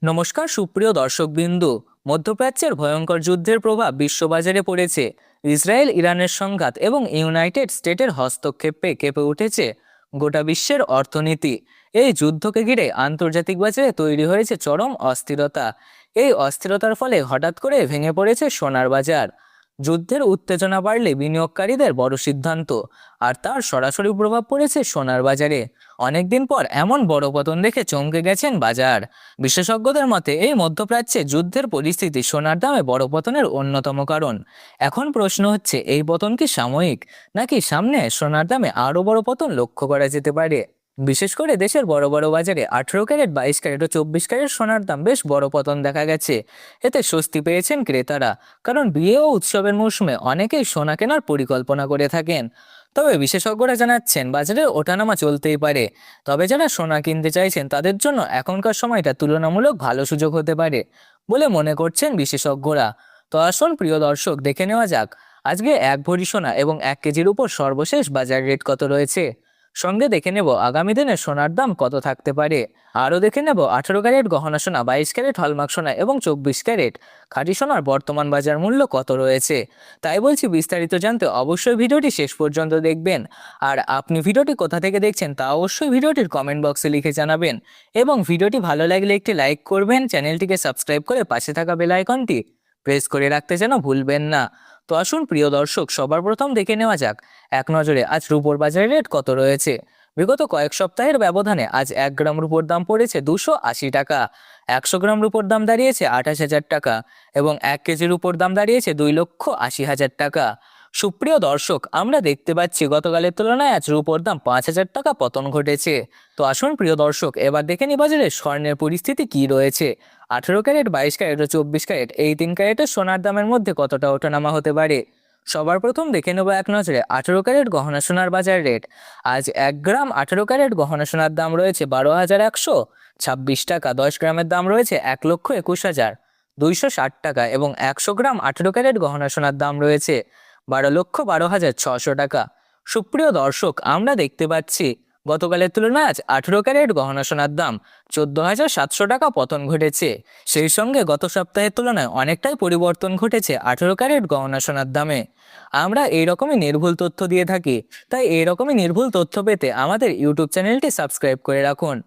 নমস্কার সুপ্রিয় দর্শকবৃন্দু। মধ্যপ্রাচ্যের ভয়ঙ্কর যুদ্ধের প্রভাব বিশ্ববাজারে পড়েছে। ইসরায়েল ইরানের সংঘাত এবং ইউনাইটেড স্টেটের হস্তক্ষেপে কেঁপে উঠেছে গোটা বিশ্বের অর্থনীতি। এই যুদ্ধকে ঘিরে আন্তর্জাতিক বাজারে তৈরি হয়েছে চরম অস্থিরতা। এই অস্থিরতার ফলে হঠাৎ করে ভেঙে পড়েছে সোনার বাজার। যুদ্ধের উত্তেজনা বাড়লে বিনিয়োগকারীদের বড় সিদ্ধান্ত, আর তার সরাসরি প্রভাব পড়েছে সোনার বাজারে। অনেকদিন পর এমন বড় পতন দেখে চমকে গেছেন বাজার। বিশেষজ্ঞদের মতে এই মধ্যপ্রাচ্যে যুদ্ধের পরিস্থিতি সোনার দামে বড় পতনের অন্যতম কারণ। এখন প্রশ্ন হচ্ছে, এই পতন কি সাময়িক, নাকি সামনে সোনার দামে আরও বড় পতন লক্ষ্য করা যেতে পারে? বিশেষ করে দেশের বড় বড় বাজারে 18 ক্যারেট, 22 ক্যারেট ও 24 ক্যারেট সোনার দাম বেশ বড় পতন দেখা গেছে। এতে স্বস্তি পেয়েছেন ক্রেতারা, কারণ বিয়ে ও উৎসবের মৌসুমে অনেকেই সোনা কেনার পরিকল্পনা করে থাকেন। তবে বিশেষজ্ঞরা জানাচ্ছেন বাজারে ওঠানামা চলতেই পারে। তবে যারা সোনা কিনতে চাইছেন তাদের জন্য এখনকার সময়টা তুলনামূলক ভালো সুযোগ হতে পারে বলে মনে করছেন বিশেষজ্ঞরা। তো আসুন প্রিয় দর্শক, দেখে নেওয়া যাক আজকে 1 ভরি সোনা এবং 1 কেজির উপর সর্বশেষ বাজার রেট কত রয়েছে। সঙ্গে দেখে নেব আগামী দিনে সোনার দাম কত থাকতে পারে। আরও দেখে নেব 18 ক্যারেট গহনা সোনা, 22 ক্যারেট হলমার্ক সোনা এবং 24 ক্যারেট খাঁটি সোনার বর্তমান বাজার মূল্য কত রয়েছে। তাই বলছি, বিস্তারিত জানতে অবশ্যই ভিডিওটি শেষ পর্যন্ত দেখবেন। আর আপনি ভিডিওটি কোথা থেকে দেখছেন তা অবশ্যই ভিডিওটির কমেন্ট বক্সে লিখে জানাবেন। এবং ভিডিওটি ভালো লাগলে একটি লাইক করবেন, চ্যানেলটিকে সাবস্ক্রাইব করে পাশে থাকা বেল আইকনটি প্রেস করে রাখতে যেন ভুলবেন না। তো আসুন প্রিয় দর্শক, সবার প্রথম দেখে নেওয়া যাক এক নজরে আজ রুপোর বাজারের রেট কত রয়েছে। বিগত কয়েক সপ্তাহের ব্যবধানে আজ 1 গ্রাম রুপোর দাম পড়েছে 280 টাকা। 100 গ্রাম রুপোর দাম দাঁড়িয়েছে 28,000 টাকা এবং 1 কেজির উপর দাম দাঁড়িয়েছে 2,80,000 টাকা। সুপ্রিয় দর্শক, আমরা দেখতে পাচ্ছি গতকালের তুলনায় আজ রুপোর দাম 5,000 টাকা পতন ঘটেছে। তো আসুন প্রিয় দর্শক, এবার দেখে নি বাজারে স্বর্ণের পরিস্থিতি কি রয়েছে। 18 ক্যারেট, 22 ক্যারেট ও 24 ক্যারেট এই 3 ক্যারেটের সোনার দামের মধ্যে কতটা ওঠানামা হতে পারে। সবার প্রথম দেখে নেব এক নজরে 18 ক্যারেট গহনা সোনার বাজার রেট। আজ 1 গ্রাম 18 ক্যারেট গহনা সোনার দাম রয়েছে 12,126 টাকা। 10 গ্রামের দাম রয়েছে 1,21,260 টাকা এবং 100 গ্রাম 18 ক্যারেট গহনা সোনার দাম রয়েছে 12,12,600 টাকা। সুপ্রিয় দর্শক, আমরা দেখতে পাচ্ছি গতকালের তুলনায় আজ 18 ক্যারেট গহনা সোনার দাম 14,700 টাকা পতন ঘটেছে। সেই সঙ্গে গত সপ্তাহের তুলনায় অনেকটাই পরিবর্তন ঘটেছে 18 ক্যারেট গহনা সোনার দামে। আমরা এইরকমই নির্ভুল তথ্য দিয়ে থাকি, তাই এইরকমই নির্ভুল তথ্য পেতে আমাদের ইউটিউব চ্যানেলটি সাবস্ক্রাইব করে রাখুন।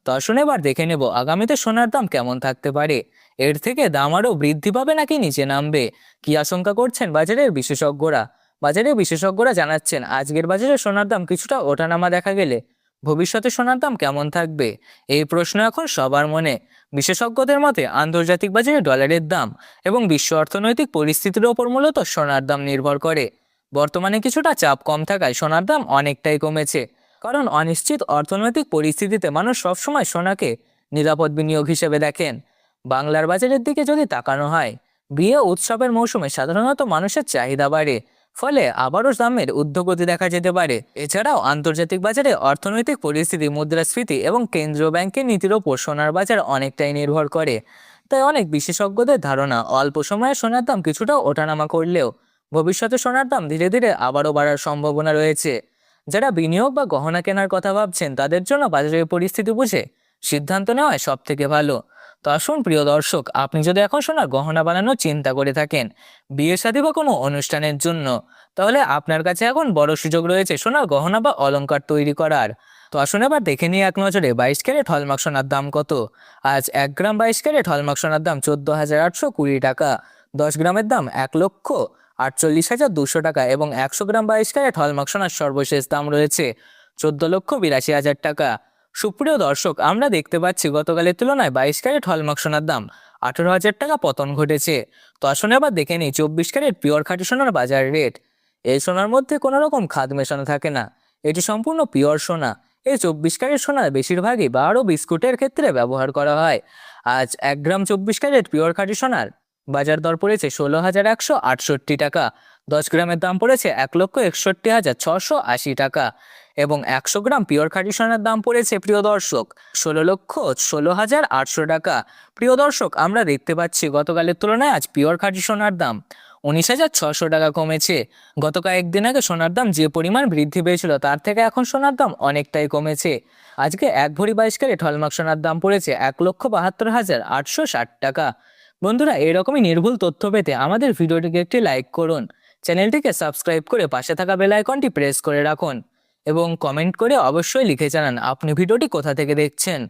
তো আসুন এবার দেখে নেব আগামীতে সোনার দাম কেমন থাকতে পারে। এর থেকে দাম আরও বৃদ্ধি পাবে নাকি নিচে নামবে, কি আশঙ্কা করছেন বাজারের বিশেষজ্ঞরা। বিশেষজ্ঞরা জানাচ্ছেন আজকের বাজারে সোনার দাম কিছুটা ওঠানামা দেখা গেলে ভবিষ্যতে সোনার দাম কেমন থাকবে, এই প্রশ্ন এখন সবার মনে। বিশেষজ্ঞদের মতে আন্তর্জাতিক বাজারে ডলারের দাম এবং বিশ্ব অর্থনৈতিক পরিস্থিতির ওপর মূলত সোনার দাম নির্ভর করে। বর্তমানে কিছুটা চাপ কম থাকায় সোনার দাম অনেকটাই কমেছে, কারণ অনিশ্চিত অর্থনৈতিক পরিস্থিতিতে মানুষ সবসময় সোনাকে নিরাপদ বিনিয়োগ হিসেবে দেখেন। বাংলার বাজারের দিকে যদি তাকানো হয়, বিয়ে উৎসবের মৌসুমে সাধারণত মানুষের চাহিদা বাড়ে, ফলে আবারও দামের ঊর্ধ্বগতি দেখা যেতে পারে। এছাড়াও আন্তর্জাতিক বাজারে অর্থনৈতিক পরিস্থিতি, মুদ্রাস্ফীতি এবং কেন্দ্রীয় ব্যাংকের নীতির ওপর সোনার বাজার অনেকটাই নির্ভর করে। তাই অনেক বিশেষজ্ঞদের ধারণা অল্প সময়ে সোনার দাম কিছুটা ওঠানামা করলেও ভবিষ্যতে সোনার দাম ধীরে ধীরে আবারও বাড়ার সম্ভাবনা রয়েছে। যারা বিনিয়োগ বা গহনা কেনার কথা ভাবছেন তাদের জন্য বাজারের পরিস্থিতি বুঝে সিদ্ধান্ত নেওয়াই সব থেকে ভালো। তো আসুন প্রিয় দর্শক, আপনি যদি এখন সোনার গহনা বানানোর চিন্তা করে থাকেন বিয়ে শাদী বা কোনো অনুষ্ঠানের জন্য, তাহলে আপনার কাছে এখন বড় সুযোগ রয়েছে সোনার গহনা বা অলংকার তৈরি করার। তো আসুন এবার দেখে নিই এক নজরে 22 ক্যারেট হলমার্ক সোনার দাম কত। আজ 1 গ্রাম 22 ক্যারেট হলমার্ক সোনার দাম 14,820 টাকা। 10 গ্রামের দাম 1,48,200 টাকা এবং 100 গ্রাম 22 ক্যারেট হলমার্ক সোনার সর্বশেষ দাম রয়েছে 14,82,000 টাকা। সুপ্রিয় দর্শক, আমরা দেখতে পাচ্ছি গতকালের তুলনায় 22 ক্যারেট হলমার্ক সোনার দাম 18,000 টাকা পতন ঘটেছে। তো আসুন এবার দেখে নিই 24 ক্যারেট পিওর খাঁটি সোনার বাজার রেট। এই সোনার মধ্যে কোনো রকম খাদ মেশানো থাকে না, এটি সম্পূর্ণ পিওর সোনা। এই 24 ক্যারেট সোনার বেশিরভাগই বার ও বিস্কুটের ক্ষেত্রে ব্যবহার করা হয়। আজ 1 গ্রাম 24 ক্যারেট পিওর খাঁটি সোনার বাজার দর পড়েছে 16,168 টাকা। 10 গ্রামের দাম পড়েছে 1,61,680 টাকা এবং 100 গ্রাম পিওর খাঁটি সোনার দাম পড়েছে প্রিয় দর্শক 16,16,800 টাকা। প্রিয় দর্শক, আমরা দেখতে পাচ্ছি গতকালের তুলনায় আজ পিওর খাঁটি সোনার দাম 19,600 টাকা কমেছে। গত কয়েকদিন আগে সোনার দাম যে পরিমাণ বৃদ্ধি পেয়েছিল তার থেকে এখন সোনার দাম অনেকটাই কমেছে। আজকে 1 ভরি 22 ক্যারেট হলমার্ক সোনার দাম পড়েছে 1,72,860 টাকা। বন্ধুরা, এরকমই নির্ভুল তথ্য পেতে আমাদের ভিডিওটিকে একটি লাইক করুন, চ্যানেলটিকে সাবস্ক্রাইব করে পাশে থাকা বেল আইকনটি প্রেস করে রাখুন এবং কমেন্ট করে অবশ্যই লিখে জানান আপনি ভিডিওটি কোথা থেকে দেখছেন।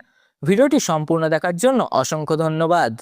ভিডিওটি সম্পূর্ণ দেখার জন্য অসংখ্য ধন্যবাদ।